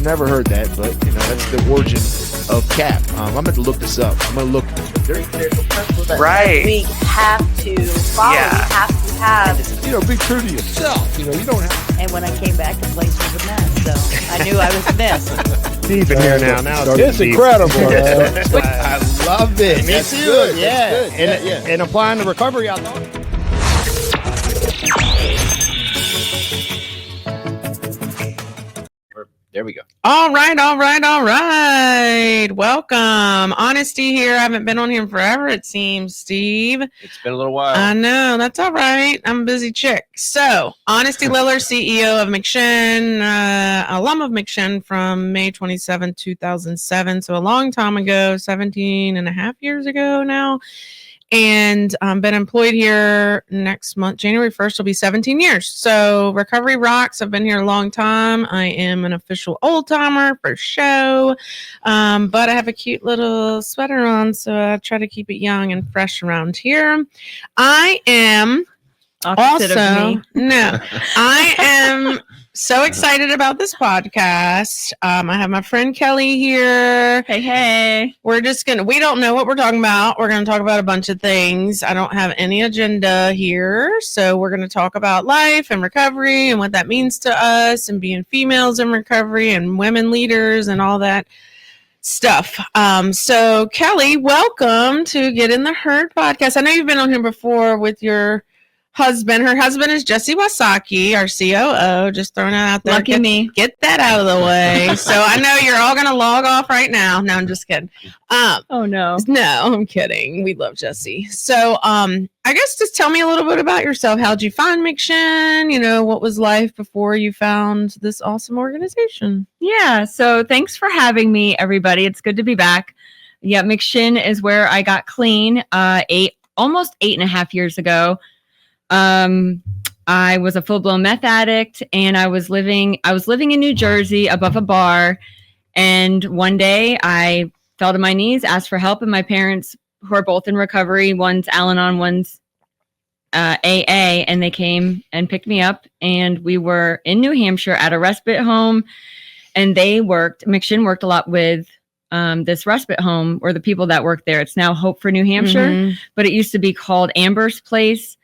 never heard that, but that's the origin of CAP. I'm going to look this up. I'm going to look. There's a principle that Right. we have to follow. Yeah. We have to have. Be true to yourself. You don't have. And when I came back, the place was a mess. So I knew I was missed. Steve in here now. It's incredible. I love it. Me That's too. good. Yeah. That's good. And applying the recovery out there. There we go. All right. Welcome. Honesty here. I haven't been on here forever, it seems, Steve. It's been a little while. I know. That's all right. I'm a busy chick. So, Honesty Liller, CEO of McShin, alum of McShin from May 27, 2007. So, a long time ago, 17 and a half years ago now. And been employed here next month. January 1st will be 17 years. So Recovery rocks. I've been here a long time. I am an official old timer for show. But I have a cute little sweater on, so I try to keep it young and fresh around here. I am Opposite of me. I am so excited about this podcast. I have my friend Kelley here. Hey. We don't know what we're talking about. We're going to talk about a bunch of things. I don't have any agenda here. So we're going to talk about life and recovery and what that means to us and being females in recovery and women leaders and all that stuff. So Kelley, welcome to Get in the Herd podcast. I know you've been on here before with your husband. Her husband is Jesse Wasaki, our COO. Just throwing it out there. Lucky me. Get that out of the way. So I know you're all going to log off right now. No, I'm just kidding. Oh, no. No, I'm kidding. We love Jesse. So I guess just tell me a little bit about yourself. How'd you find McShin? What was life before you found this awesome organization? Yeah. So thanks for having me, everybody. It's good to be back. Yeah. McShin is where I got clean almost 8.5 years ago. I was a full-blown meth addict, and I was living in New Jersey above a bar. And one day I fell to my knees, asked for help, and my parents, who are both in recovery, one's Al-Anon, one's AA, and they came and picked me up, and we were in New Hampshire at a respite home, and McShin worked a lot with this respite home, or the people that work there. It's now Hope for New Hampshire, but it used to be called Amber's Place.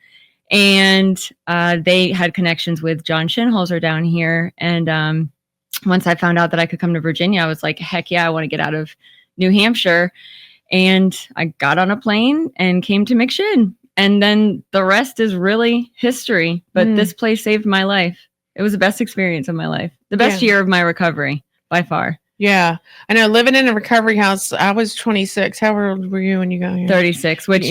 And they had connections with John Shinholzer down here. And once I found out that I could come to Virginia, I was like, heck yeah, I want to get out of New Hampshire. And I got on a plane and came to McShin. And then the rest is really history. But this place saved my life. It was the best experience of my life. The best year of my recovery, by far. Yeah. I know, living in a recovery house, I was 26. How old were you when you got here? 36, which...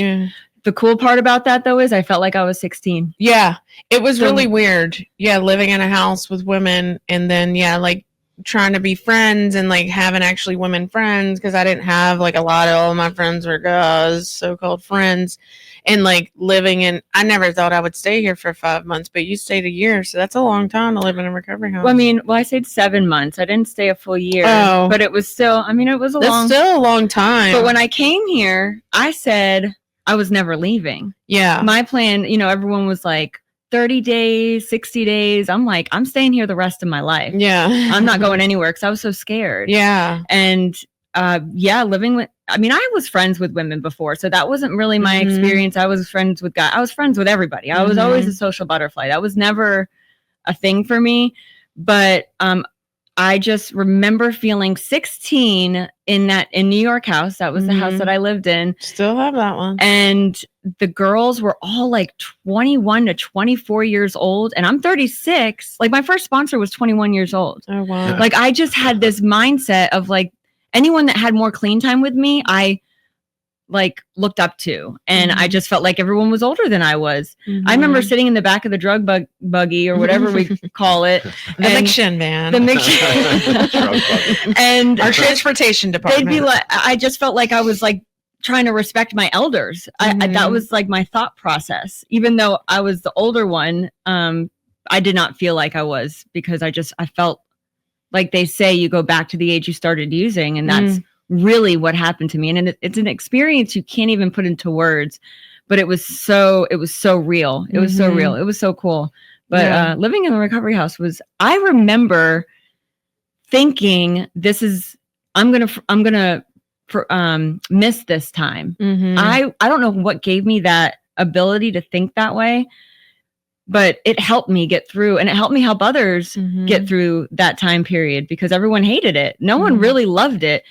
The cool part about that, though, is I felt like I was 16. Yeah, it was really weird. Yeah, living in a house with women and then, like trying to be friends and like having actually women friends because I didn't have like all of my friends were guys, so-called friends. And like I never thought I would stay here for 5 months, but you stayed a year. So that's a long time to live in a recovery house. Well, I stayed 7 months. I didn't stay a full year, but it was still, still a long time. But when I came here, I said I was never leaving. Yeah. My plan, everyone was like 30 days, 60 days. I'm like, I'm staying here the rest of my life. Yeah. I'm not going anywhere because I was so scared. Yeah. And living with, I was friends with women before, so that wasn't really my experience. I was friends with guys. I was friends with everybody. I was always a social butterfly. That was never a thing for me. But I just remember feeling 16 in New York house. That was the house that I lived in. Still have that one. And the girls were all like 21 to 24 years old. And I'm 36. Like my first sponsor was 21 years old. Oh, wow. Like I just had this mindset of like anyone that had more clean time with me, I like looked up to. And I just felt like everyone was older than I was. I remember sitting in the back of the drug buggy or whatever we call it. The McShin van. The McShin. And our transportation department. They'd be like, I just felt like I was like trying to respect my elders. I that was like my thought process. Even though I was the older one, I did not feel like I was because I felt like they say you go back to the age you started using. And that's really what happened to me. And it's an experience you can't even put into words, but it was so real. It was so real. It was so cool. But living in the recovery house I remember thinking I'm gonna miss this time. Mhm. I don't know what gave me that ability to think that way, but it helped me get through, and it helped me help others get through that time period, because everyone hated it. No one really loved it.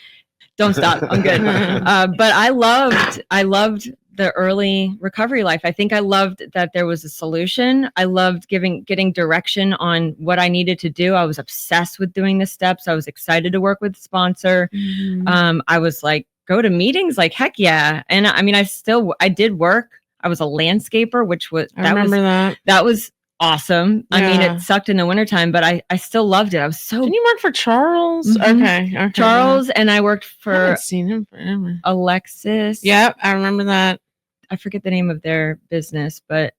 Don't stop. I'm good. But I loved the early recovery life. I think I loved that there was a solution. I loved getting direction on what I needed to do. I was obsessed with doing the steps. I was excited to work with the sponsor. I was like, go to meetings, like, heck yeah. And I mean, I did work. I was a landscaper, which was, that was awesome. I mean, it sucked in the wintertime, but I still loved it. I was so. Didn't you work for Charles? Okay. Charles, and I worked I for haven't seen him forever. Alexis. Yep, I remember that. I forget the name of their business, but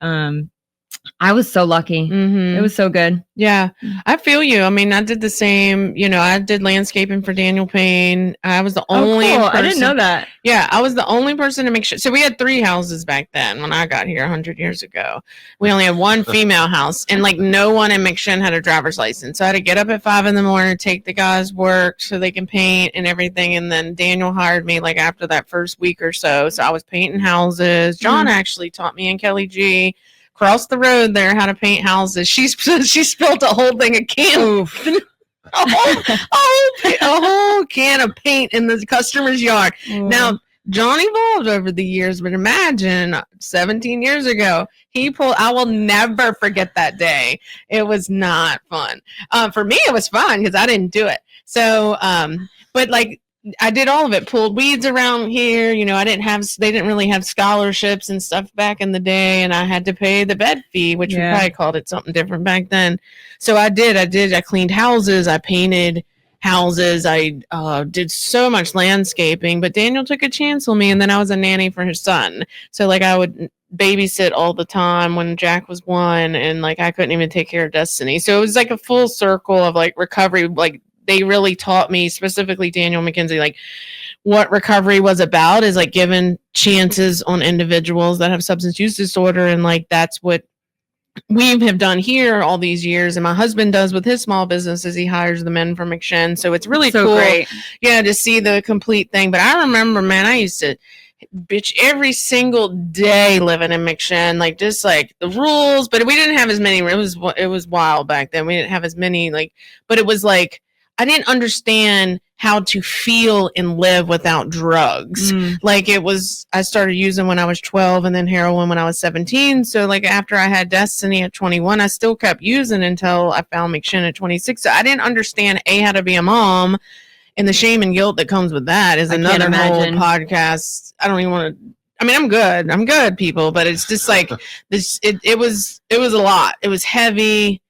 I was so lucky. Mm-hmm. It was so good. Yeah, I feel you. I mean, I did the same. You know, I did landscaping for Daniel Payne. I was the only cool. person. I didn't know that. Yeah, I was the only person to make sure. So we had 3 houses back then when I got here 100 years ago. We only had 1 female house, and like no one in McShin had a driver's license. So I had to get up at 5 in the morning, take the guys' work so they can paint and everything. And then Daniel hired me like after that first week or so. So I was painting houses. John actually taught me, and Kelly G. Across the road there how to paint houses. She spilled a whole thing of can, a whole can of paint in the customer's yard. Now, John evolved over the years, but imagine 17 years ago, I will never forget that day. It was not fun. For me, it was fun because I didn't do it. So, but like, I did all of it, pulled weeds around here. You know, they didn't really have scholarships and stuff back in the day, and I had to pay the bed fee, which we probably called it something different back then. So I cleaned houses, I painted houses, I did so much landscaping, but Daniel took a chance on me, and then I was a nanny for his son. So like I would babysit all the time when Jack was 1, and like I couldn't even take care of Destiny. So it was like a full circle of like recovery. Like they really taught me, specifically Daniel McKenzie, like what recovery was about is like giving chances on individuals that have substance use disorder. And like, that's what we have done here all these years. And my husband does with his small businesses. He hires the men from McShin. So it's really cool. Great. Yeah, to see the complete thing. But I remember, man, I used to bitch every single day living in McShin, like just like the rules, but we didn't have as many. It was wild back then. We didn't have as many, like, but it was like, I didn't understand how to feel and live without drugs. Like I started using when I was 12 and then heroin when I was 17. So like after I had Destiny at 21, I still kept using until I found McShin at 26. So I didn't understand how to be a mom, and the shame and guilt that comes with that is another whole podcast. I don't even want to, I mean, I'm good people, but it's just like this, it was a lot. It was heavy.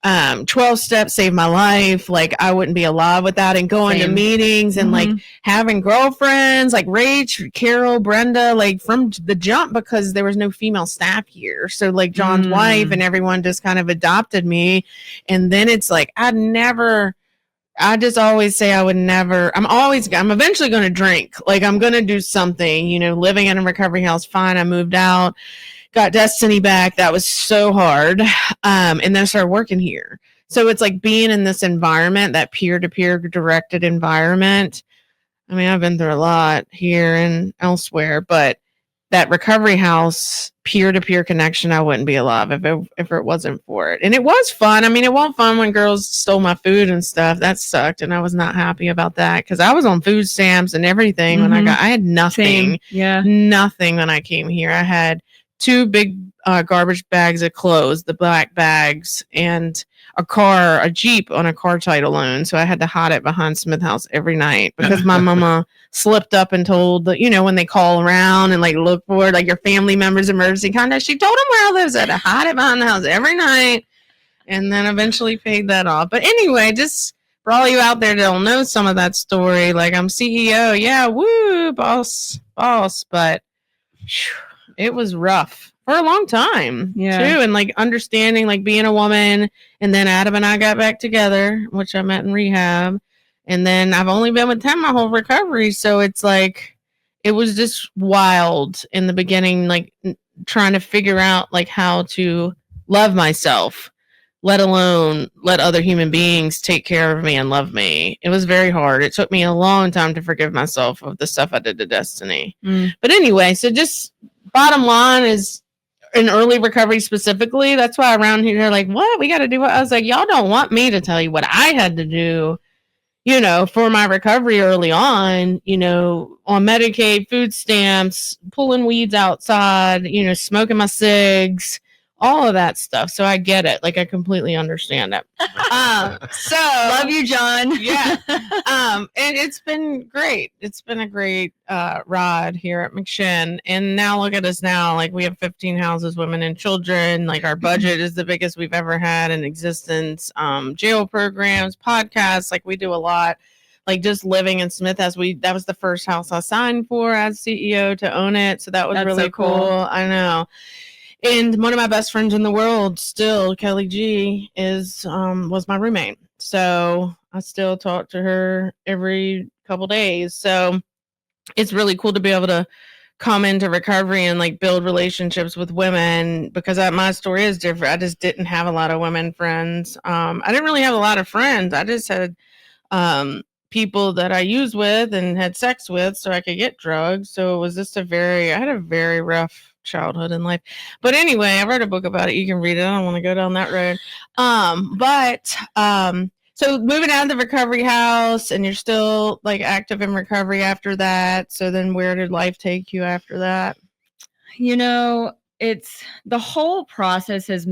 12 steps saved my life. Like I wouldn't be alive without it. Going to meetings and like having girlfriends like Rach, Carol, Brenda, like from the jump, because there was no female staff here. So like John's wife and everyone just kind of adopted me. And then it's like, I just always say I would never, I'm eventually going to drink. Like I'm going to do something, you know, living in a recovery house. Fine. I moved out. Got Destiny back. That was so hard. And then I started working here. So it's like being in this environment, that peer-to-peer directed environment. I mean, I've been through a lot here and elsewhere, but that recovery house, peer-to-peer connection, I wouldn't be alive if it wasn't for it. And it was fun. I mean, it wasn't fun when girls stole my food and stuff. That sucked. And I was not happy about that because I was on food stamps and everything when I had nothing. Nothing when I came here. I had 2 big garbage bags of clothes, the black bags, and a Jeep on a car title loan. So I had to hide it behind Smith House every night because my mama slipped up and told, you know, when they call around and like look for like your family members' emergency contact, she told them where I lived. So I had to hide it behind the house every night, and then eventually paid that off. But anyway, just for all you out there that don't know some of that story, like I'm CEO. Yeah, woo, boss. But it was rough for a long time too. And like understanding, like being a woman, and then Adam and I got back together, which I met in rehab. And then I've only been with Tim my whole recovery. So it's like, it was just wild in the beginning, like trying to figure out like how to love myself let alone let other human beings take care of me and love me. It was very hard. It took me a long time to forgive myself of the stuff I did to Destiny. But anyway, so just bottom line is in early recovery specifically, that's why around here they're like, what? We got to do what? I was like, y'all don't want me to tell you what I had to do, for my recovery early on, on Medicaid, food stamps, pulling weeds outside, smoking my cigs, all of that stuff. So I get it. Like, I completely understand it. So Love you, John. Yeah. And it's been great. It's been a great ride here at McShin. And now look at us now. Like, we have 15 houses, women and children. Like, our budget is the biggest we've ever had in existence. Jail programs, podcasts. Like, we do a lot. Like, just living in Smith that was the first house I signed for as CEO to own it. So that was That's really so cool. I know. And one of my best friends in the world still, Kelley G, was my roommate. So I still talk to her every couple days. So it's really cool to be able to come into recovery and like build relationships with women, because my story is different. I just didn't have a lot of women friends. I didn't really have a lot of friends. I just had people that I used with and had sex with so I could get drugs. So it was just I had a very rough childhood in life. But anyway, I wrote a book about it. You can read it. I don't want to go down that road. So moving out of the recovery house, and you're still like active in recovery after that. So then where did life take you after that? It's the whole process has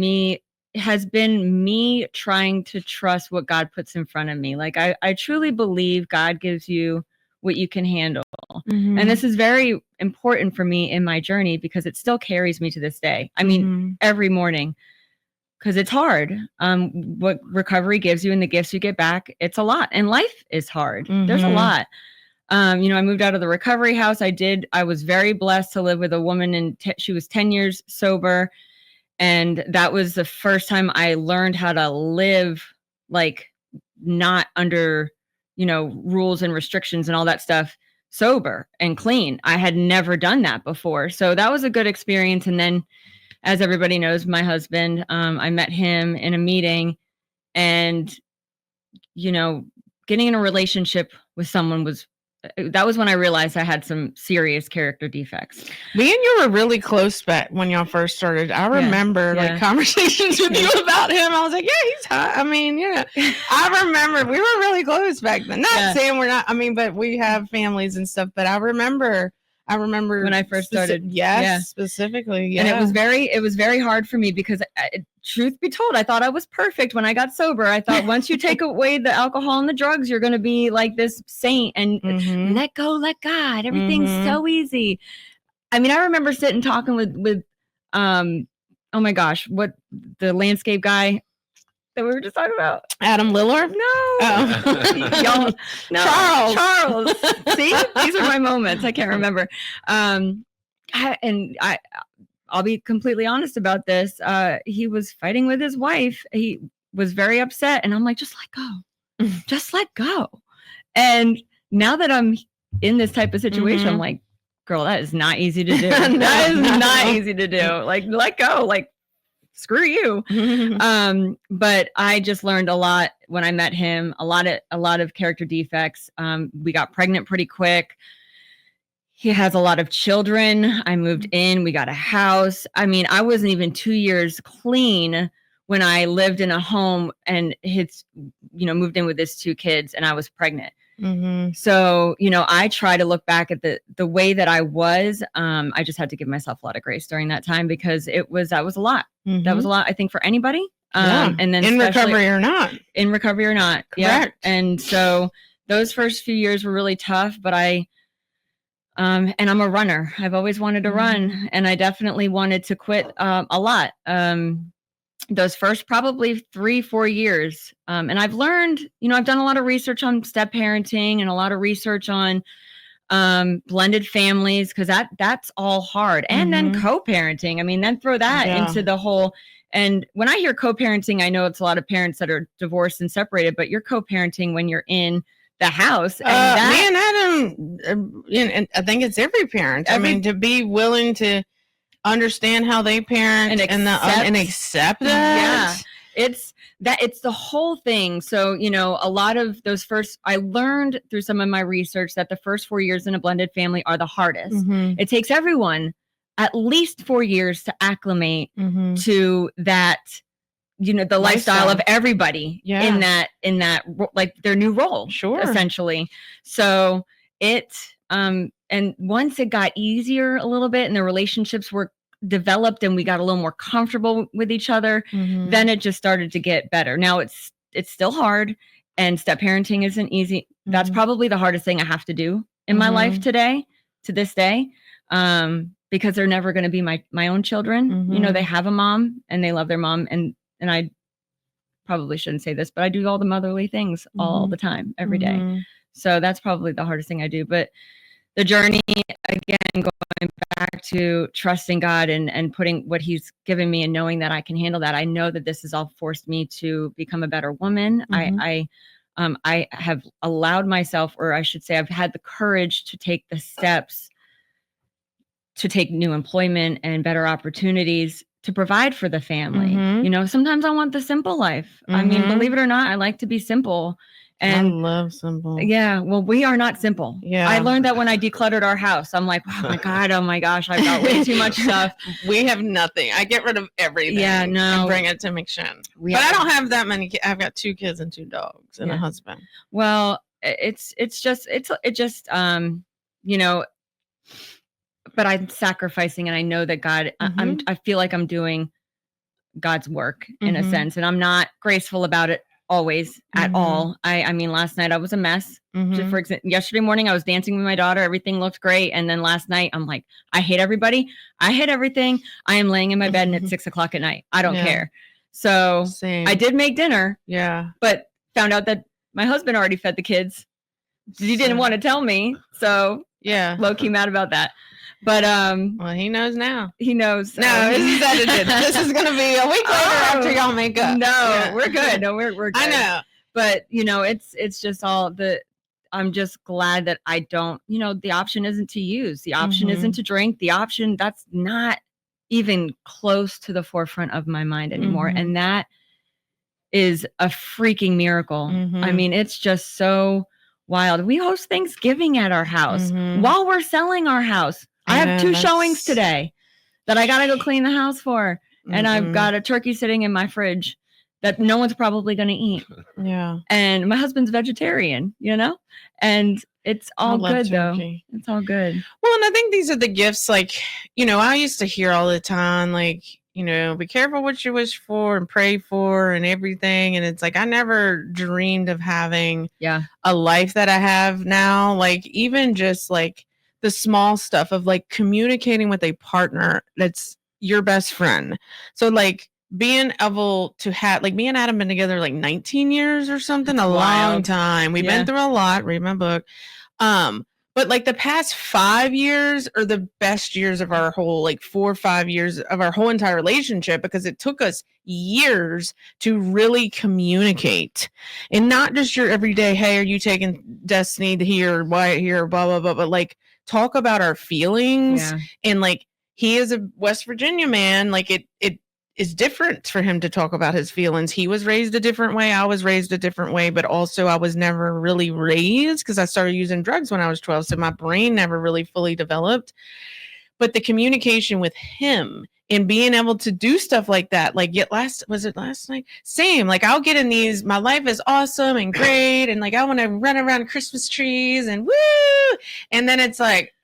been me trying to trust what God puts in front of me. Like, I truly believe God gives you what you can handle. Mm-hmm. And this is very important for me in my journey because it still carries me to this day. I mean, every morning, because it's hard. What recovery gives you and the gifts you get back, it's a lot. And life is hard. There's a lot. I moved out of the recovery house. I was very blessed to live with a woman, and she was 10 years sober. And that was the first time I learned how to live, like, not under, rules and restrictions and all that stuff, sober and clean. I had never done that before. So that was a good experience. And then, as everybody knows, my husband, I met him in a meeting, and, getting in a relationship with someone that was when I realized I had some serious character defects. Me and you were really close back when y'all first started. I remember like conversations with you about him. I was like, yeah, he's hot. I mean, yeah. I remember we were really close back then. Not saying we're not, but we have families and stuff, but I remember when I first started. Specifically. Yeah. And it was very hard for me because truth be told, I thought I was perfect when I got sober. I thought once you take away the alcohol and the drugs, you're going to be like this saint and let go, let God. Everything's so easy. I mean, I remember sitting talking with oh my gosh, what the landscape guy that we were just talking about. Adam Liller? No. Oh. Y'all, no. Charles. See, these are my moments. I can't remember. I'll be completely honest about this. He was fighting with his wife. He was very upset. And I'm like, just let go. Just let go. And now that I'm in this type of situation, I'm like, girl, that is not easy to do. That is not easy to do. Like, let go. Like, screw you. But I just learned a lot when I met him, a lot of character defects. We got pregnant pretty quick. He has a lot of children. I moved in, we got a house. I mean, I wasn't even 2 years clean when I lived in a home and moved in with his 2 kids, and I was pregnant. So, I try to look back at the way that I was. I just had to give myself a lot of grace during that time because that was a lot. That was a lot, I think, for anybody. And then in recovery or not. Correct. Yeah. And so those first few years were really tough, but and I'm a runner. I've always wanted to run, and I definitely wanted to quit a lot. Those first probably 3-4 years. And I've learned, I've done a lot of research on step parenting and a lot of research on blended families, because that's all hard. And then co-parenting. I mean, then throw that into the whole. And when I hear co-parenting, I know it's a lot of parents that are divorced and separated, but you're co-parenting when you're in the house. And and I think it's every parent. I mean, to be willing to understand how they parent and accept it. it's the whole thing. So, you know, a lot of those I learned through some of my research that the first 4 years in a blended family are the hardest. Mm-hmm. It takes everyone at least 4 years to acclimate Mm-hmm. to that, you know, the lifestyle of everybody in that like their new role, essentially. So and once it got easier a little bit and the relationships were developed and we got a little more comfortable with each other, Mm-hmm. then it just started to get better. Now it's still hard, and step parenting isn't easy. Mm-hmm. That's probably the hardest thing I have to do in my life to this day. Because they're never going to be my own children. Mm-hmm. You know, they have a mom and they love their mom. And I probably shouldn't say this, but I do all the motherly things all the time, every day. So that's probably the hardest thing I do. But the journey, again, going back to trusting God and putting what he's given me and knowing that I can handle that. I know that this has all forced me to become a better woman. Mm-hmm. I have allowed myself, or I should say I've had the courage to take the steps to take new employment and better opportunities to provide for the family. Mm-hmm. You know, sometimes I want the simple life. Mm-hmm. I mean, believe it or not, I like to be simple. And I love simple. Yeah. Well, we are not simple. Yeah. I learned that when I decluttered our house. I'm like, oh my God, oh my gosh, I've got way too much stuff. We have nothing. I get rid of everything. Yeah, no. And bring it to McShin. But I don't have that many kids. I've got 2 kids and 2 dogs and a husband. Well, it's just, you know, but I'm sacrificing, and I know that God, I feel like I'm doing God's work in a sense, and I'm not graceful about it always at all. I mean, last night I was a mess. For example, yesterday morning I was dancing with my daughter. Everything looked great. And then last night I'm like, I hate everybody. I hate everything. I am laying in my bed and it's 6 o'clock at night. I don't care. So I did make dinner. Yeah. But found out that my husband already fed the kids. He didn't want to tell me. So yeah, low key mad about that. But well, he knows now. He knows. No, this is edited. This is gonna be a week later after y'all make up. No, we're good. No, we're good. I know. But you know, it's just all I'm just glad that I don't, you know, the option isn't to use. The option isn't to drink. The option, that's not even close to the forefront of my mind anymore. And that is a freaking miracle. I mean, it's just so wild. We host Thanksgiving at our house while we're selling our house. I have 2 showings today that I got to go clean the house for. And I've got a turkey sitting in my fridge that no one's probably going to eat. Yeah. And my husband's vegetarian, you know, and it's all good though. It's all good. Well, and I think these are the gifts. Like, you know, I used to hear all the time, like, you know, be careful what you wish for and pray for and everything. And it's like, I never dreamed of having a life that I have now. Like, even just like the small stuff of like communicating with a partner that's your best friend. So like being able to have, like, me and Adam been together like 19 years or something, a long time. We've been through a lot. Read my book. But like the past 5 years are the best years of our whole, like 4 or 5 years of our whole entire relationship, because it took us years to really communicate, and not just your everyday, hey, are you taking Destiny to here, Wyatt here, blah, blah, blah, but like talk about our feelings. And like, he is a West Virginia man. Like it is different for him to talk about his feelings. He was raised a different way. I was raised a different way, but also I was never really raised because I started using drugs when I was 12. So my brain never really fully developed. But the communication with him and being able to do stuff like that, like last night? Same. Like I'll get in these, my life is awesome and great. And like, I want to run around Christmas trees and woo. And then it's like,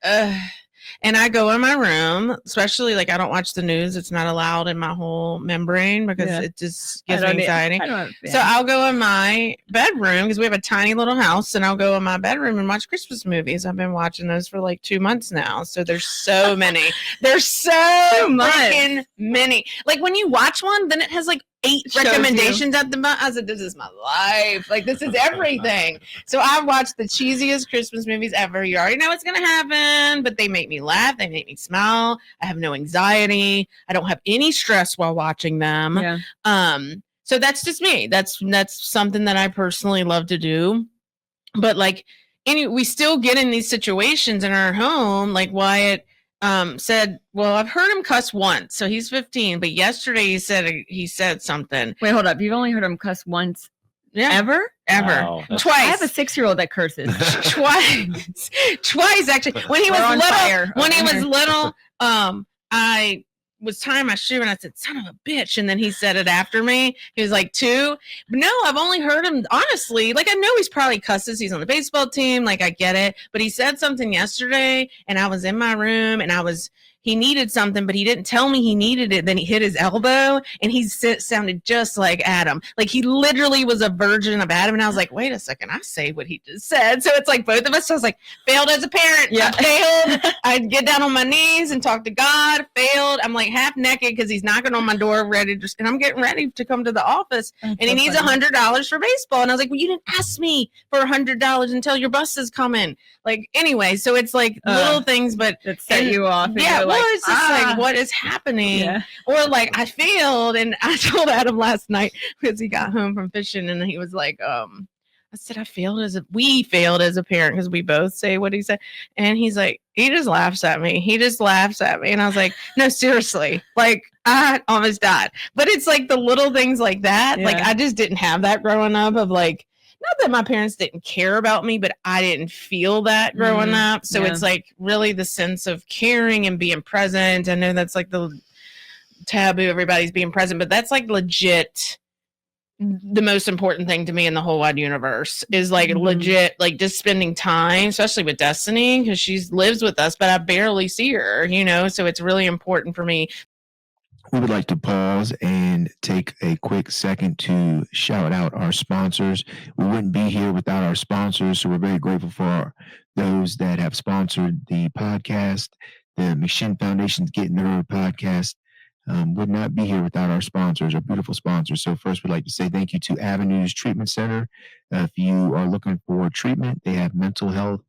and I go in my room, especially like I don't watch the news. It's not allowed in my whole membrane because it just gives me anxiety. So I'll go in my bedroom because we have a tiny little house, and I'll go in my bedroom and watch Christmas movies. I've been watching those for like 2 months now. So there's so many. There's so freaking many. Like when you watch one, then it has like 8 recommendations at the bottom. I said, this is my life. Like, this is everything. So I watched the cheesiest Christmas movies ever. You already know what's going to happen, but they make me laugh. They make me smile. I have no anxiety. I don't have any stress while watching them. So that's just me. That's something that I personally love to do. But like, we still get in these situations in our home. Like Wyatt said, well, I've heard him cuss once, so he's 15, but yesterday he said something. Wait, hold up. You've only heard him cuss once ever? Wow, that's- Twice. I have a 6-year-old that curses. Twice actually. When he was We're on little, fire. when he was little, I was tying my shoe and I said, son of a bitch. And then he said it after me. He was like 2. But no, I've only heard him, honestly. Like, I know he's probably cusses. He's on the baseball team. Like, I get it. But he said something yesterday and I was in my room and he needed something, but he didn't tell me he needed it. Then he hit his elbow and he sounded just like Adam. Like, he literally was a version of Adam. And I was like, wait a second, I say what he just said. So it's like both of us. So I was like, failed as a parent. Yeah. I failed. I'd get down on my knees and talk to God. Failed. I'm like half naked because he's knocking on my door and I'm getting ready to come to the office. That's And he needs $100 for baseball. And I was like, well, you didn't ask me for $100 until your bus is coming. Like, anyway, so it's like little things, but that set you off. And yeah, you're well, like, it's just like, what is happening? Yeah. Or like, I failed, and I told Adam last night because he got home from fishing, and he was like, I said, we failed as a parent because we both say what he said. And he's like, he just laughs at me. And I was like, no, seriously, like, I almost died. But it's like the little things like that. Yeah. Like, I just didn't have that growing up of like, not that my parents didn't care about me, but I didn't feel that growing up. So yeah. it's like really the sense of caring and being present. I know that's like the taboo, everybody's being present, but that's like legit the most important thing to me in the whole wide universe is like legit, like just spending time, especially with Destiny, because she lives with us, but I barely see her, you know, so it's really important for me. We would like to pause and take a quick second to shout out our sponsors. We wouldn't be here without our sponsors, so we're very grateful for those that have sponsored the podcast. The McShin Foundation's Getting the Road podcast would not be here without our sponsors, our beautiful sponsors. So first, we'd like to say thank you to Avenues Treatment Center. If you are looking for treatment, they have mental health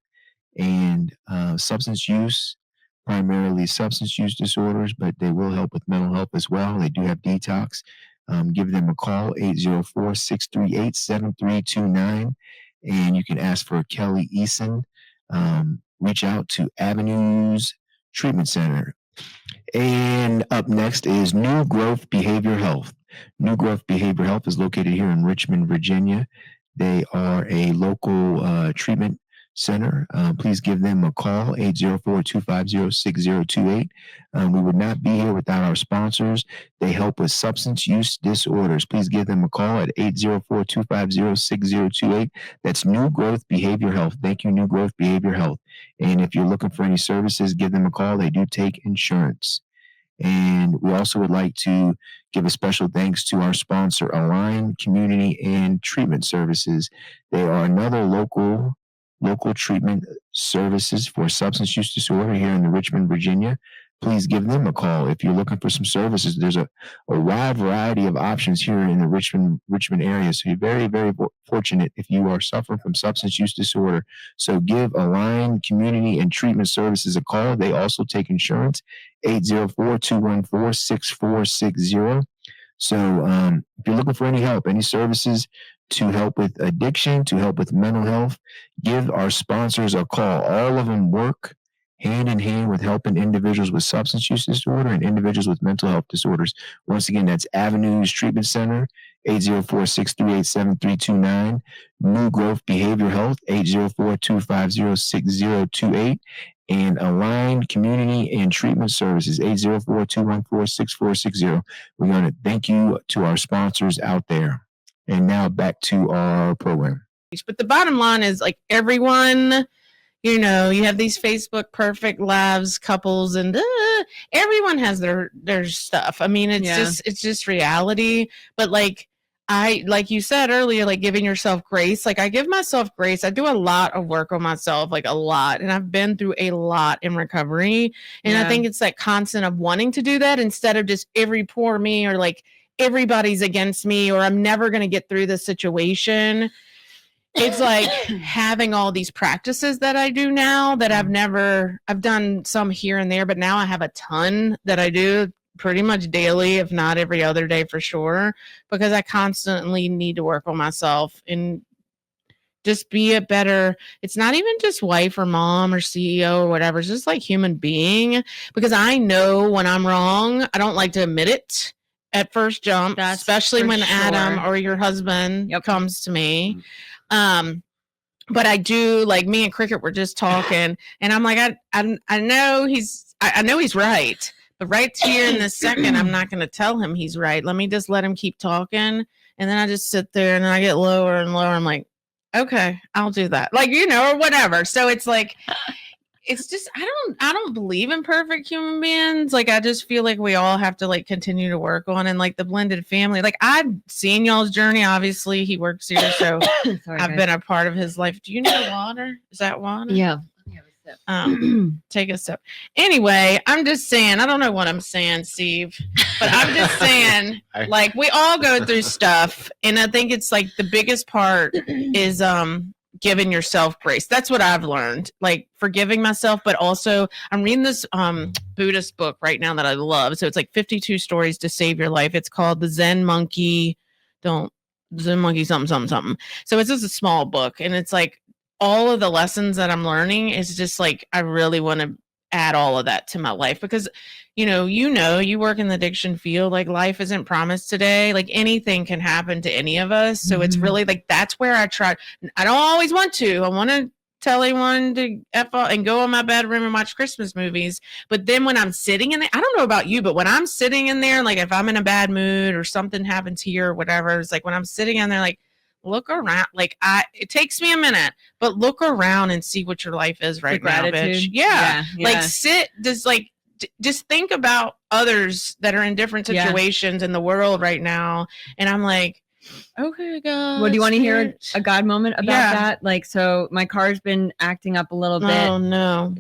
and substance use, primarily substance use disorders, but they will help with mental health as well. They do have detox. Give them a call, 804-638-7329, and you can ask for Kelley Eason. Reach out to Avenues Treatment Center. And up next is New Growth Behavior Health. New Growth Behavior Health is located here in Richmond, Virginia. They are a local treatment center. Please give them a call, 804-250-6028. We would not be here without our sponsors. They help with substance use disorders. Please give them a call at 804-250-6028. That's New Growth Behavior Health. Thank you, New Growth Behavior Health. And if you're looking for any services, give them a call. They do take insurance. And we also would like to give a special thanks to our sponsor, Align Community and Treatment Services. They are another local treatment services for substance use disorder here in Richmond, Virginia. Please give them a call if you're looking for some services. There's a wide variety of options here in the Richmond area. So you're very, very fortunate if you are suffering from substance use disorder. So give Align Community and Treatment Services a call. They also take insurance, 804-214-6460. So if you're looking for any help, any services to help with addiction, to help with mental health, give our sponsors a call. All of them work hand in hand with helping individuals with substance use disorder and individuals with mental health disorders. Once again, that's Avenues Treatment Center, 804-638-7329. New Growth Behavior Health, 804-250-6028. And Align Community and Treatment Services, 804-214-6460. We're going to thank you to our sponsors out there. And now back to our program. But the bottom line is like everyone, you know, you have these Facebook perfect lives, couples, and everyone has their stuff. I mean, it's just reality. But like you said earlier, like giving yourself grace, like I give myself grace. I do a lot of work on myself, like a lot. And I've been through a lot in recovery. And I think it's that constant of wanting to do that instead of just every poor me or like everybody's against me or I'm never going to get through this situation. It's like having all these practices that I do now that I've done some here and there, but now I have a ton that I do pretty much daily, if not every other day for sure, because I constantly need to work on myself and just be a better, it's not even just wife or mom or CEO or whatever. It's just like human being, because I know when I'm wrong, I don't like to admit it at first jump, That's especially for when sure. Adam or your husband Yep. comes to me. But I do, like, me and Cricket were just talking, and I'm like, I know I know he's right, but right here in this second, I'm not going to tell him he's right. Let me just let him keep talking, and then I just sit there, and then I get lower and lower. I'm like, okay, I'll do that, like, or whatever. So it's like, it's just, I don't believe in perfect human beings. Like, I just feel like we all have to, like, continue to work on, and like the blended family. Like, I've seen y'all's journey. Obviously, he works here, so Sorry, I've guys. been a part of his life. Do you know water? Is that water? Yeah. Take a sip. Anyway, I'm just saying, I don't know what I'm saying, Steve, but I'm just saying, like, we all go through stuff, and I think it's like the biggest part is giving yourself grace. That's what I've learned, like forgiving myself, but also I'm reading this Buddhist book right now that I love. So it's like 52 stories to save your life. It's called the Zen Monkey something. So it's just a small book, and it's like all of the lessons that I'm learning is just like, I really want to add all of that to my life, because you work in the addiction field, like, life isn't promised today. Like, anything can happen to any of us. So it's really like, that's where I try. I don't always want to. I want to tell anyone to F off and go in my bedroom and watch Christmas movies. But then when I'm sitting in there, I don't know about you, but when I'm sitting in there, like, if I'm in a bad mood or something happens here or whatever, it's like when I'm sitting in there, like, look around. Like, it takes me a minute, but look around and see what your life is right now, bitch. Yeah. Like, sit, just think about others that are in different situations in the world right now. And I'm like, okay, God. Well, do you want to hear a God moment about that? Like, so my car's been acting up a little bit. Oh, no.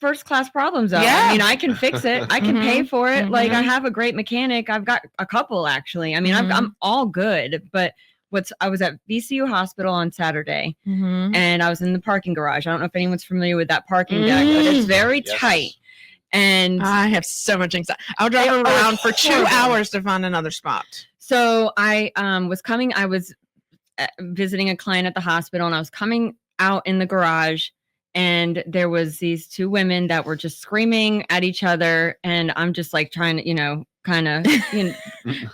First class problems, though. Yeah. I mean, I can fix it. I can pay for it. Like, I have a great mechanic. I've got a couple, actually. I mean, I'm all good. But I was at VCU Hospital on Saturday, and I was in the parking garage. I don't know if anyone's familiar with that parking deck, but it's very tight. And I have so much anxiety. I'll drive around for 2 hours to find another spot. So I was visiting a client at the hospital, and I was coming out in the garage, and there was these two women that were just screaming at each other, and I'm just like trying to, kind of,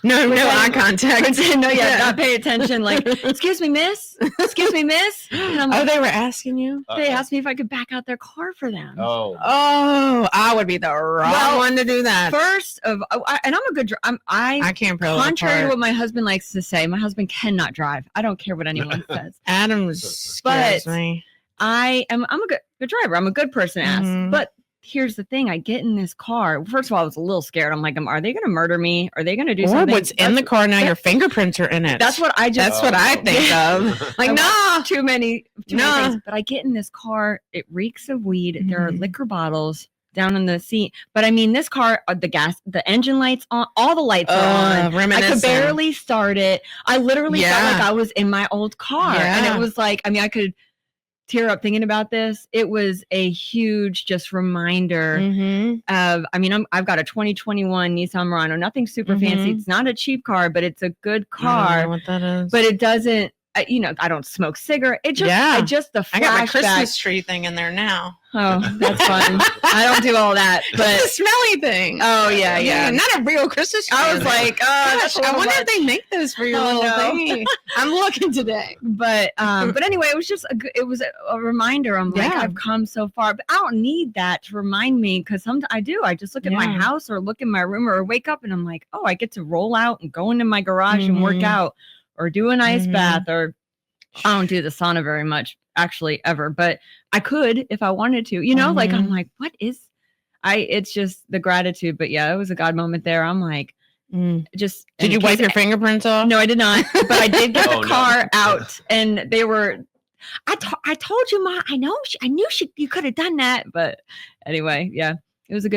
no eye contact. Not pay attention. Like, excuse me, miss. Excuse me, miss. And I'm like, they were asking you? They asked me if I could back out their car for them. Oh, I would be the wrong one to do that. And I'm a good driver. I can't. Contrary to what my husband likes to say, my husband cannot drive. I don't care what anyone says. Adam scares me. I'm a good driver. I'm a good person to ask. But here's the thing. I get in this car. First of all, I was a little scared. I'm like, are they going to murder me? Are they going to do something? What's in the car now? Your fingerprints are in it. That's what I think of. Like, no, too many things. But I get in this car. It reeks of weed. There are liquor bottles down in the seat. But I mean, this car, the engine lights on, all the lights are on. I could barely start it. I literally felt like I was in my old car. And it was like, I mean, I could tear up thinking about this. It was a huge just reminder of, I mean, I've got a 2021 Nissan Murano, nothing super fancy. It's not a cheap car, but it's a good car. I don't know what that is. But it doesn't, I don't smoke cigarette. It just, I got my Christmas tree thing in there now. Oh, that's fun. I don't do all that, but the smelly thing. Oh yeah. Not a real Christmas tree. I was like, gosh, I wonder if they make those for your little thingy. I'm looking today, but anyway, it was just a reminder. I'm like, I've come so far, but I don't need that to remind me, because sometimes I do. I just look at my house or look in my room or wake up and I'm like, oh, I get to roll out and go into my garage and work out or do an ice bath, or I don't do the sauna very much, actually, ever, but I could if I wanted to, like, I'm like, it's just the gratitude. But yeah, it was a God moment there. I'm like, just. Did you wipe your fingerprints off? No, I did not, but I did get the car out, and they were, I told you, Ma, I knew you could have done that. But anyway, yeah, it was a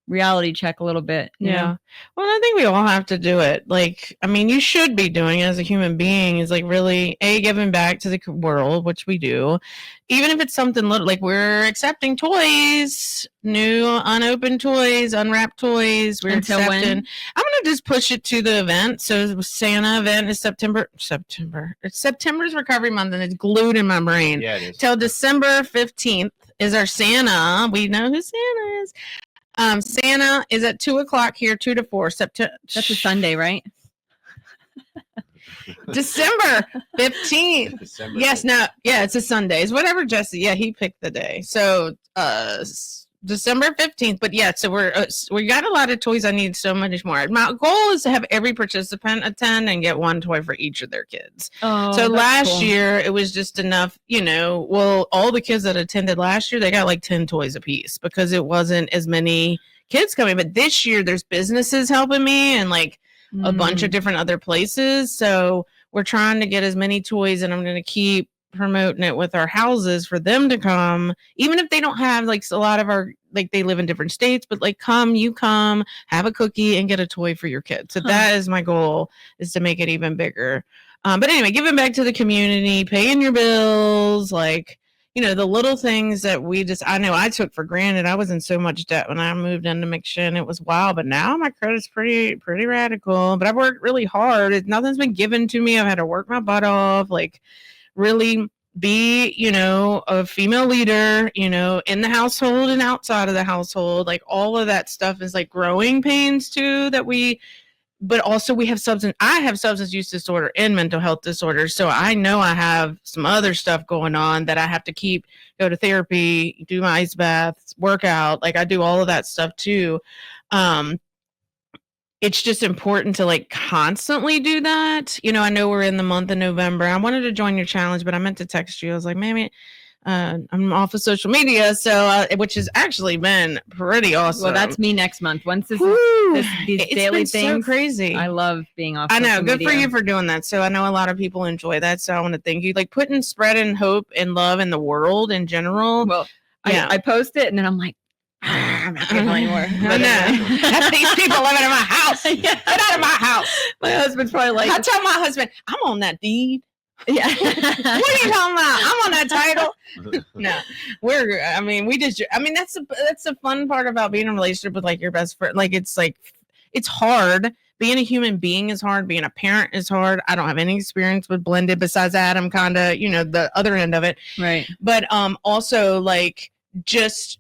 reality check a little bit. you Yeah. know? Well, I think we all have to do it. Like, I mean, you should be doing it as a human being is like really giving back to the world, which we do. Even if it's something little, like we're accepting toys, new unopened toys, unwrapped toys. We're Until accepting. when? I'm going to just push it to the event. So the Santa event is September. It's September's recovery month and it's glued in my brain. Yeah, it is. Till December 15th is our Santa. We know who Santa is. Santa is at 2:00 here, 2 to 4. September. That's a Sunday, right? December 15th. December. Yes, no, yeah, it's a Sunday. It's whatever Jesse. Yeah, he picked the day. So, December 15th. But yeah, so we got a lot of toys. I need so much more. My goal is to have every participant attend and get one toy for each of their kids. Oh, So that's last cool. year it was just enough, well, all the kids that attended last year, they got like 10 toys apiece because it wasn't as many kids coming. But this year there's businesses helping me and like a bunch of different other places. So we're trying to get as many toys and I'm going to keep promoting it with our houses for them to come, even if they don't have like a lot of our, like they live in different states, but like you come, have a cookie and get a toy for your kids. So that is my goal, is to make it even bigger. But anyway, giving back to the community, paying your bills, like, the little things that I know I took for granted. I was in so much debt when I moved into McShin. It was wild, but now my credit's pretty radical, but I've worked really hard. Nothing's been given to me. I've had to work my butt off, like really be, a female leader, in the household and outside of the household. Like all of that stuff is like growing pains too but also I have substance use disorder and mental health disorders. So I know I have some other stuff going on that I have to go to therapy, do my ice baths, work out. Like I do all of that stuff too. It's just important to like constantly do that. I know we're in the month of November. I wanted to join your challenge, but I meant to text you. I was like, maybe I'm off of social media. So, which has actually been pretty awesome. Well, that's me next month. Once these It's daily been things, so crazy. I love being off. I know. social Good media. for you for doing that. So I know a lot of people enjoy that. So I want to thank you. Like spreading hope and love in the world in general. Well, Yeah. I post it and then I'm like, I'm not gonna go anymore. I know. That's these people living in my house. Yeah. Get out of my house. My husband's probably like, I tell my husband, I'm on that deed. yeah. What are you talking about? I'm on that title. No, that's the fun part about being in a relationship with like your best friend. Like it's hard. Being a human being is hard. Being a parent is hard. I don't have any experience with blended besides Adam, kind of, the other end of it. Right. But also like just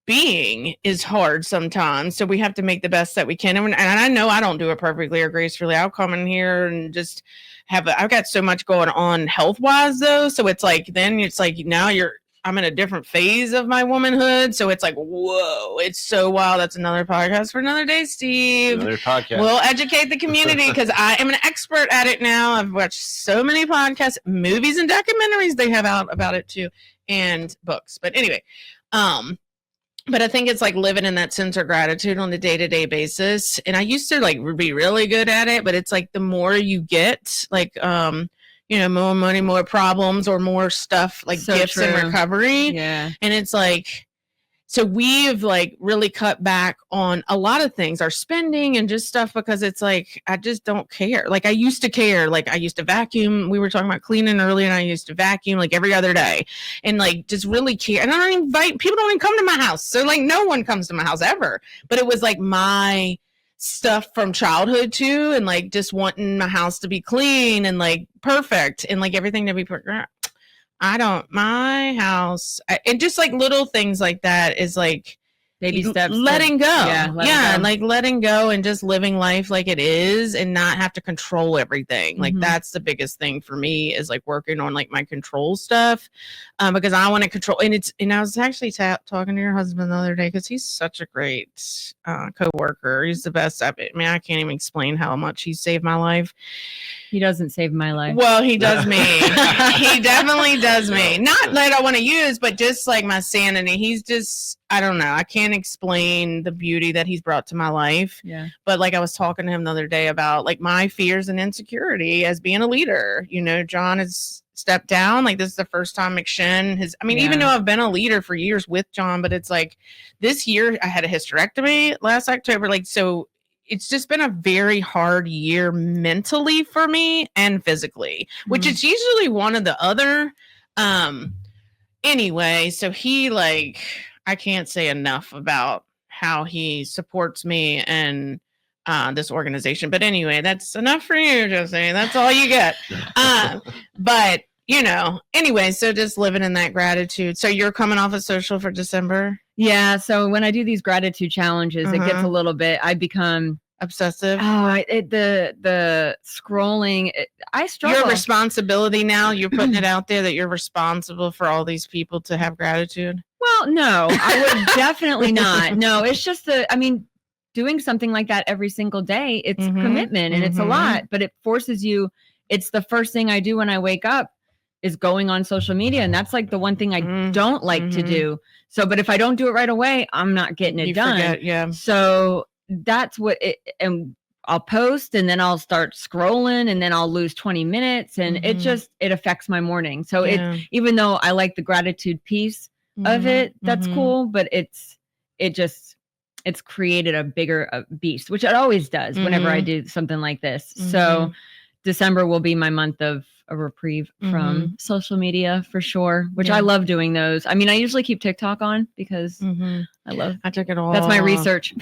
being is hard sometimes. So we have to make the best that we can. And I know I don't do it perfectly or gracefully. I'll come in here and just I've got so much going on health wise though. So it's like, now I'm in a different phase of my womanhood. So it's like, whoa, it's so wild. That's another podcast for another day, Steve. Another podcast. We'll educate the community because I am an expert at it now. I've watched so many podcasts, movies, and documentaries they have out about it too, and books. But anyway, but I think it's like living in that sense of gratitude on a day-to-day basis. And I used to like be really good at it, but it's like the more you get, like, more money, more problems, or more stuff like So gifts true. and recovery. Yeah. And it's like, so we've like really cut back on a lot of things, our spending and just stuff, because it's like, I just don't care. Like I used to care. Like I used to vacuum. We were talking about cleaning earlier and I used to vacuum like every other day and like just really care. And I don't invite, people don't even come to my house. So like no one comes to my house ever, but it was like my stuff from childhood too. And like just wanting my house to be clean and like perfect and like everything to be perfect. My house, and just like little things like that is like Baby steps. letting go. Yeah. Like letting go and just living life like it is and not have to control everything. Like Mhm. that's the biggest thing for me is like working on like my control stuff because I want to control. And I was actually talking to your husband the other day because he's such a great co-worker. He's the best. I can't even explain how much he saved my life. He doesn't save my life. Well, he does me. He definitely does me. Not that I want to use, but just like my sanity. He's just, I don't know. I can't explain the beauty that he's brought to my life. Yeah. But like I was talking to him the other day about like my fears and insecurity as being a leader. John is step down. Like this is the first time McShin has, I mean, Yeah. even though I've been a leader for years with John, but it's like this year I had a hysterectomy last October. Like, so it's just been a very hard year mentally for me and physically, which is usually one of the other. Anyway, so he like, I can't say enough about how he supports me and this organization. But anyway, that's enough for you, Jose. That's all you get. But you know, anyway, so just living in that gratitude. So you're coming off of social for December? Yeah. So when I do these gratitude challenges, it gets a little bit, I become obsessive. The scrolling, I struggle. Your responsibility now, you're putting it out there that you're responsible for all these people to have gratitude. Well, no, I would definitely not. No, it's just doing something like that every single day, it's commitment and it's a lot, but it forces you. It's the first thing I do when I wake up is going on social media. And that's like the one thing I don't like to do. So, but if I don't do it right away, I'm not getting it done. Forget, yeah. So that's what and I'll post and then I'll start scrolling and then I'll lose 20 minutes and it affects my morning. So even though I like the gratitude piece of it, that's cool, but it's created a bigger beast, which it always does whenever I do something like this. So December will be my month of a reprieve from social media for sure, which I love doing those. I mean, I usually keep TikTok on because I took it all. That's my research.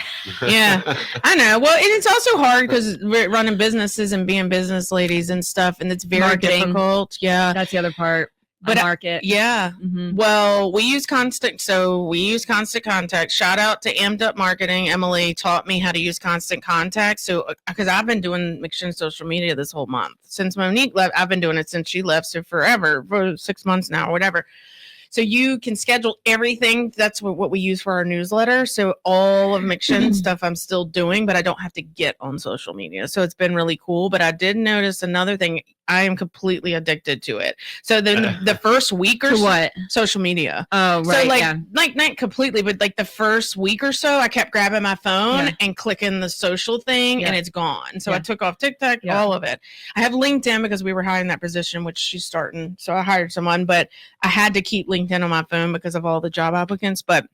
Yeah, I know. Well, and it's also hard because we're running businesses and being business ladies and stuff, and it's very difficult. Yeah, that's the other part. But market. Yeah. Well, we use constant contact. Shout out to Amped Up Marketing. Emily taught me how to use constant contact. So, because I've been doing McShin social media this whole month since Monique left. I've been doing it since she left. So forever, for 6 months now, or whatever. So you can schedule everything. That's what we use for our newsletter. So all of McShin stuff I'm still doing, but I don't have to get on social media. So it's been really cool. But I did notice another thing. I am completely addicted to it. So then the first week or so, what? Social media. Oh, right. So like not completely, but like the first week or so, I kept grabbing my phone and clicking the social thing and it's gone. So I took off TikTok, all of it. I have LinkedIn because we were hiring that position, which she's starting. So I hired someone, but I had to keep LinkedIn on my phone because of all the job applicants. But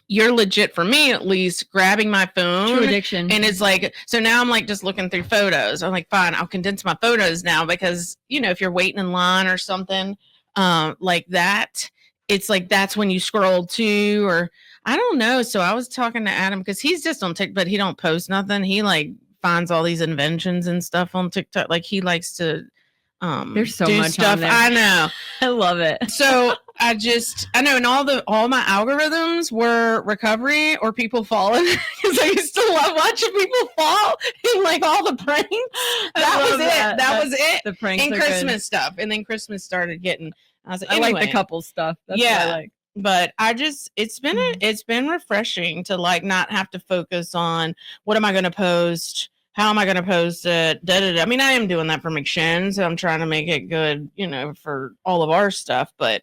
you're legit, for me at least, grabbing my phone. True addiction. And it's like, so now I'm like just looking through photos. I'm like, fine, I'll condense my photos now because, you know, if you're waiting in line or something like that, it's like that's when you scroll to, or I don't know. So I was talking to Adam because he's just on TikTok, but he don't post nothing. He like finds all these inventions and stuff on TikTok. Like he likes to there's so much stuff. on there. I know. I love it. So I know, and all my algorithms were recovery or people falling because I used to love watching people fall and like all the pranks. That was it. The pranks and are Christmas good. stuff, and then Christmas started getting. I was like, I like the couple stuff. That's what I like. But it's been refreshing to like not have to focus on what am I going to post. How am I going to post it? I mean, I am doing that for McShin, so I'm trying to make it good, you know, for all of our stuff. But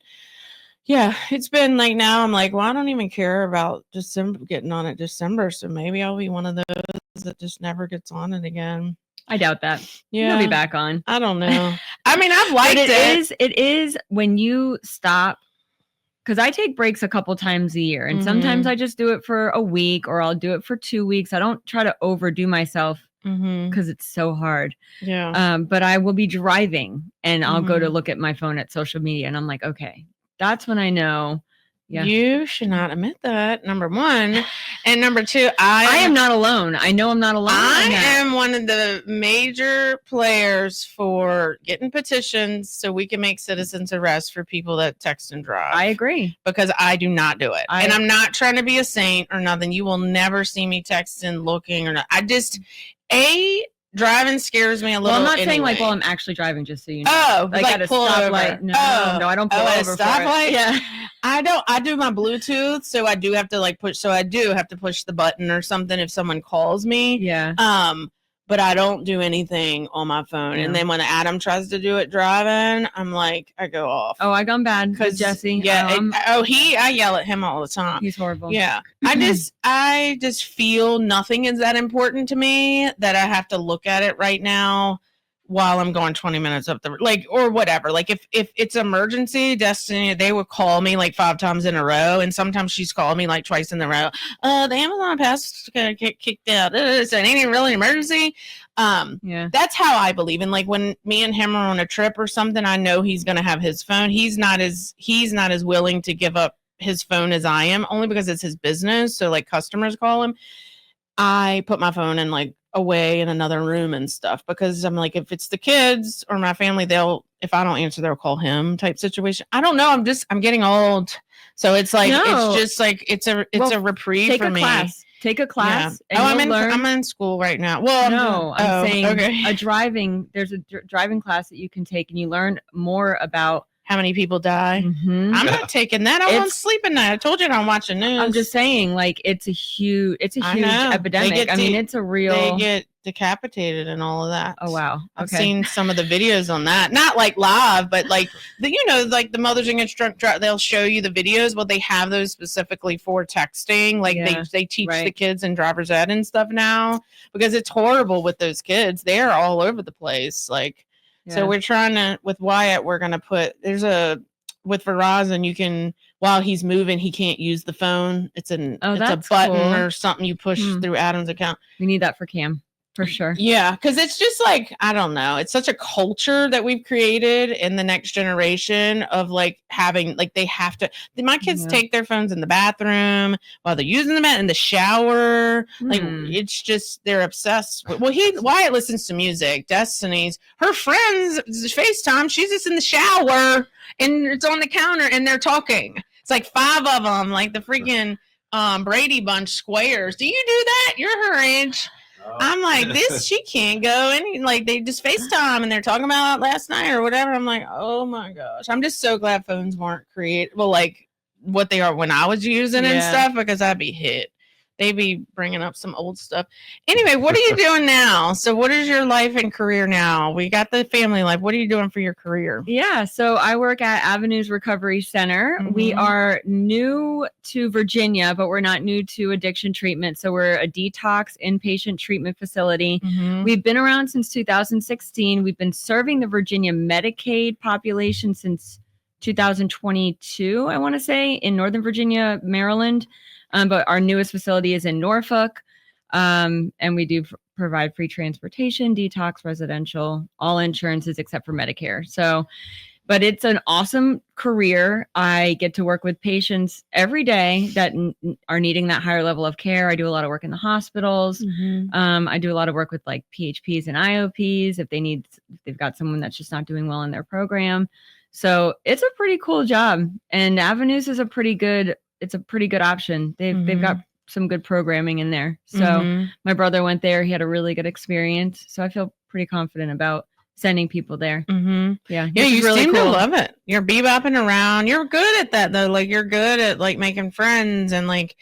yeah, it's been like now I'm like, well, I don't even care about December, getting on it December. So maybe I'll be one of those that just never gets on it again. I doubt that. Yeah. You'll be back on. I don't know. I mean, I've liked it. It is when you stop. Because I take breaks a couple times a year. And sometimes I just do it for a week or I'll do it for 2 weeks. I don't try to overdo myself because it's so hard. Yeah. But I will be driving and I'll go to look at my phone at social media and I'm like, okay, that's when I know. Yeah. You should not admit that, number one. And number two, I am not alone. I know I'm not alone. I am one of the major players for getting petitions so we can make citizens arrest for people that text and drive. I agree. Because I do not do it. And I'm not trying to be a saint or nothing. You will never see me texting, looking, or not. I just, driving scares me a little. Well, I'm not anyway. saying like, well, I'm actually driving, just so you know. Oh, like at a pull stoplight. over. No, I don't pull over for stoplight? it. Yeah. I do my Bluetooth, so I do have to like push. So I do have to push the button or something if someone calls me. Yeah. But I don't do anything on my phone. Yeah. And then when Adam tries to do it driving, I'm like, I go off. Oh, I gone bad because Jesse. Yeah. I yell at him all the time. He's horrible. Yeah. I just feel nothing is that important to me that I have to look at it right now while I'm going 20 minutes up the like or whatever. Like if it's emergency, Destiny, they would call me like 5 times in a row, and sometimes she's called me like twice in a row. The Amazon pass gonna get kicked out. So it ain't really an emergency. That's how I believe. And like when me and him are on a trip or something, I know he's gonna have his phone. He's not as willing to give up his phone as I am, only because it's his business. So like customers call him. I put my phone in like away in another room and stuff, because I'm like, if it's the kids or my family, if I don't answer, they'll call him type situation. I don't know. I'm getting old. So it's like, it's just like, it's a reprieve for me. Take a class. Yeah. I'm in school right now. Well, I'm saying there's a driving class that you can take, and you learn more about how many people die. Mm-hmm. I'm not taking that. I won't sleep at night. I told you I'm watching news. I'm just saying, like, it's a huge epidemic. It's a real. They get decapitated and all of that. Oh wow! Okay. I've seen some of the videos on that. Not like live, but like like the mothers and instructor. They'll show you the videos. Well, they have those specifically for texting. Like they teach the kids in driver's ed and stuff now, because it's horrible with those kids. They're all over the place. Like. Yeah. So we're trying to, with Wyatt, we're going to put, with Verizon, you can, while he's moving, he can't use the phone. It's a button or something you push through Adam's account. We need that for Cam. For sure. Yeah, because it's just like, I don't know. It's such a culture that we've created in the next generation of like having, like they have to, my kids take their phones in the bathroom while they're using them in the shower. Like it's just, they're obsessed. Wyatt listens to music. Destiny's, her friends, FaceTime, she's just in the shower and it's on the counter and they're talking. It's like 5 of them, like the freaking Brady Bunch squares. Do you do that? You're her age. I'm like, she can't go. And like, they just FaceTime and they're talking about last night or whatever. I'm like, oh my gosh. I'm just so glad phones weren't like what they are when I was using and stuff, because I'd be hit. They'd be bringing up some old stuff. Anyway, what are you doing now? So what is your life and career now? We got the family life. What are you doing for your career? Yeah. So I work at Avenues Recovery Center. Mm-hmm. We are new to Virginia, but we're not new to addiction treatment. So we're a detox inpatient treatment facility. Mm-hmm. We've been around since 2016. We've been serving the Virginia Medicaid population since 2022, I want to say, in Northern Virginia, Maryland. But our newest facility is in Norfolk, and we do provide free transportation, detox, residential, all insurances except for Medicare. So, but it's an awesome career. I get to work with patients every day that are needing that higher level of care. I do a lot of work in the hospitals. Mm-hmm. I do a lot of work with like PHPs and IOPs if they've got someone that's just not doing well in their program. So it's a pretty cool job, and Avenues is a pretty good option. They've got some good programming in there. So my brother went there. He had a really good experience. So I feel pretty confident about sending people there. Mm-hmm. Yeah. You really seem to love it. You're bebopping around. You're good at that though. Like you're good at like making friends and like,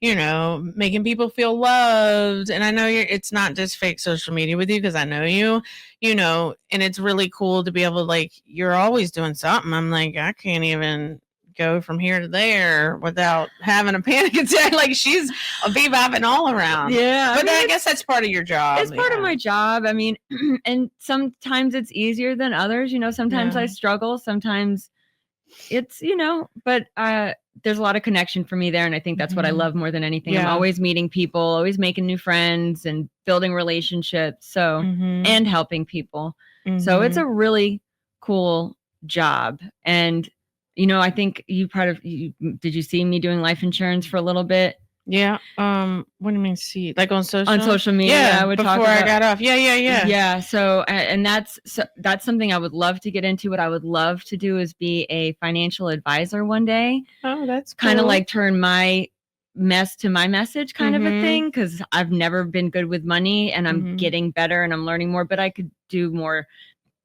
making people feel loved. And I know it's not just fake social media with you, because I know you, and it's really cool to be able to like, you're always doing something. I'm like, I can't even go from here to there without having a panic attack. Like she's a bebopping all around. Yeah. But I guess that's part of your job. It's part of my job. I mean, and sometimes it's easier than others. Sometimes I struggle. Sometimes it's, but there's a lot of connection for me there. And I think that's what I love more than anything. Yeah. I'm always meeting people, always making new friends and building relationships. So, and helping people. So it's a really cool job. And I think did you see me doing life insurance for a little bit? Yeah. What do you mean see? Like on social? On social media, yeah, I would before talk about, I got off. Yeah. Yeah. So, and that's something I would love to get into. What I would love to do is be a financial advisor one day. Oh, that's cool. Kind of like turn my mess to my message kind of a thing, because I've never been good with money and I'm getting better and I'm learning more, but I could do more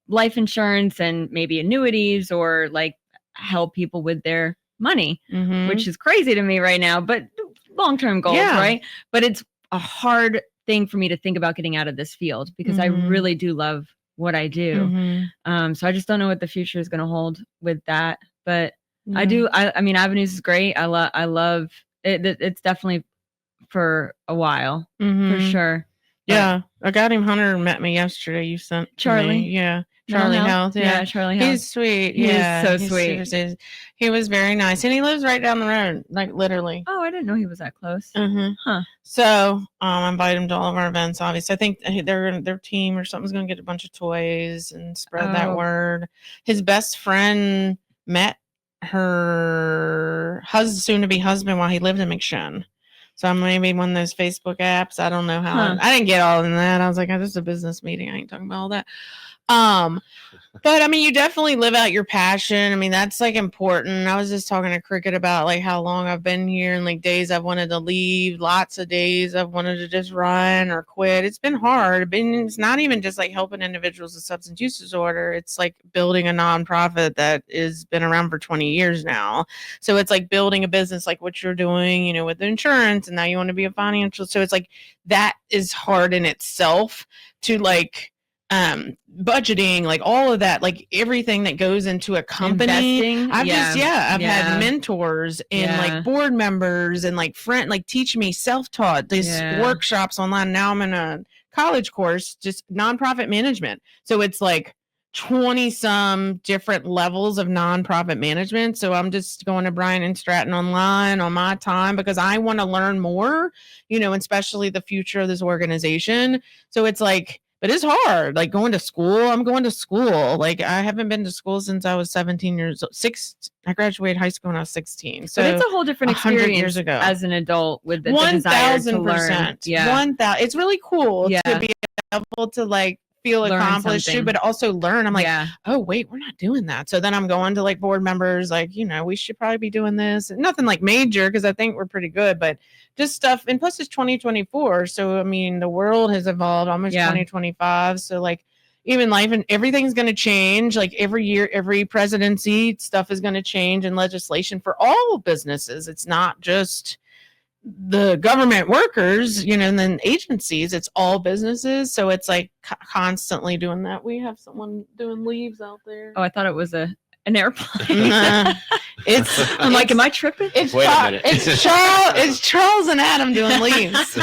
life insurance and maybe annuities or like help people with their money, which is crazy to me right now, but long-term goals, right? But it's a hard thing for me to think about getting out of this field because I really do love what I do. So I just don't know what the future is going to hold with that, but I do. I mean, Avenues is great. I love it. It's definitely for a while, for sure. Yeah, a guy named Hunter met me yesterday. You sent to Charlie? me. Yeah, Mental Charlie Health. Yeah, Charlie Health. he's sweet. He is yeah, so he's sweet. super- he was very nice, and he lives right down the road, like literally. Oh, I didn't know he was that close. Mm-hmm. Huh. So I invite him to all of our events. Obviously, I think their team or something's going to get a bunch of toys and spread that Oh. word. His best friend met her soon to be husband while he lived in McShin. So maybe one of those Facebook apps. I don't know how. Huh. I didn't get all in that. I was like, oh, this is a business meeting. I ain't talking about all that. But I mean, you definitely live out your passion. I mean, that's like important. I was just talking to Cricket about like how long I've been here and like days I've wanted to leave, lots of days I've wanted to just run or quit. It's been hard. It's not even just like helping individuals with substance use disorder. It's like building a nonprofit that has been around for 20 years now. So it's like building a business like what you're doing, you know, with insurance, and now you want to be a financial. So it's like that is hard in itself to like budgeting, like all of that, like everything that goes into a company. Investing? I've Yeah. had mentors and Yeah. like board members and like like teach me self-taught these Yeah. workshops online. Now I'm in a college course, just nonprofit management. So it's like 20 some different levels of nonprofit management. So I'm just going to Brian and Stratton online on my time because I want to learn more, you know, especially the future of this organization. So it's like, but it's hard, like going to school. I'm going to school. Like I haven't been to school since I was 17 years old. I graduated high school when I was 16. So but it's a whole different 100 experience years ago. as an adult with the desire to learn. 1000%. Yeah. 1000. It's really cool Yeah. to be able to like feel Learn accomplished too, something. but also learn. I'm like, yeah. oh wait, we're not doing that. So then I'm going to like board members, like, you know, we should probably be doing this. Nothing like major because I think we're pretty good, but just stuff. And plus it's 2024. So I mean the world has evolved almost 2025. So like even life and everything's going to change. Like every year, every presidency, stuff is going to change and legislation for all businesses. It's not just the government workers, you know, and then agencies, it's all businesses. So it's like constantly doing that. We have someone doing leaves out there. Oh, I thought it was an airplane. Nah, I'm like, am I tripping? It's Wait a minute. It's Charles and Adam doing leaves.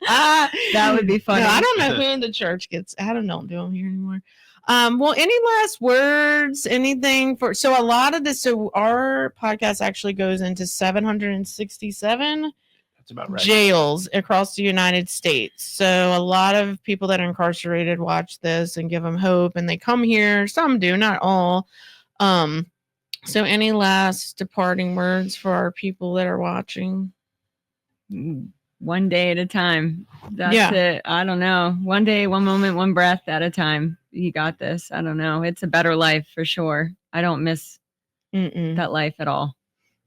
That would be funny. No, I don't know who in the church gets. Adam don't do them here anymore. Well, any last words? Anything for? So a lot of this. So our podcast actually goes into 767 That's about right. jails across the United States. So a lot of people that are incarcerated watch this and give them hope, and they come here. Some do, not all. So any last departing words for our people that are watching? One day at a time. That's Yeah. it. I don't know. One day, one moment, one breath at a time. You got this. I don't know. It's a better life for sure. I don't miss that life at all.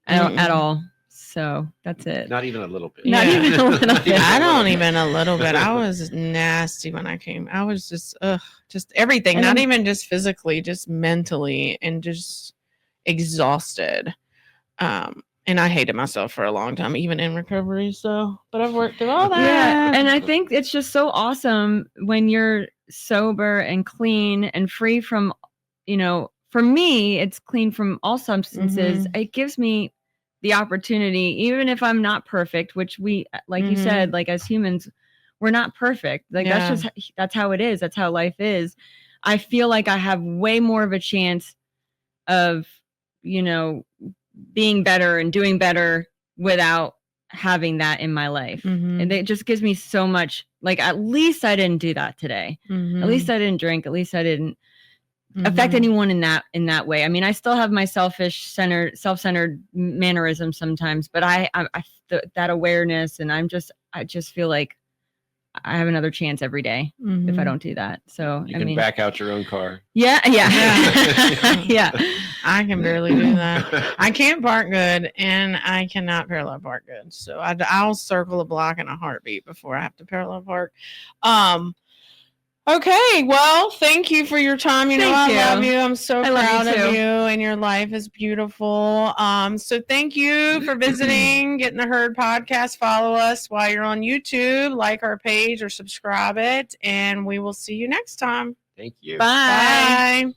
I don't at all. So that's it. Not even a little bit. Not Yeah. even a little bit. I don't even a little bit. I was nasty when I came. I was just everything. And Not I'm- even just physically, just mentally, and just exhausted. And I hated myself for a long time, even in recovery. So, but I've worked through all that. Yeah, and I think it's just so awesome when you're sober and clean and free from, you know, for me, it's clean from all substances. It gives me the opportunity, even if I'm not perfect, which we, like you said, like as humans, we're not perfect. Like that's how it is. That's how life is. I feel like I have way more of a chance of, you know, being better and doing better without having that in my life. And it just gives me so much, like, at least I didn't do that today. At least I didn't drink. At least I didn't affect anyone in that way. I mean, I still have my self-centered mannerisms sometimes, but I that awareness, and I just feel like I have another chance every day if I don't do that. So You can back out your own car. yeah. Yeah. I can barely do that. I can't park good, and I cannot parallel park good. So I'll circle a block in a heartbeat before I have to parallel park. Okay, well, thank you for your time. You know, Thank I you. love you. I'm so I love proud you of too. you, and your life is beautiful. So thank you for visiting Getting the Herd podcast. Follow us while you're on YouTube, like our page or subscribe it, and we will see you next time. Thank you. Bye. Bye.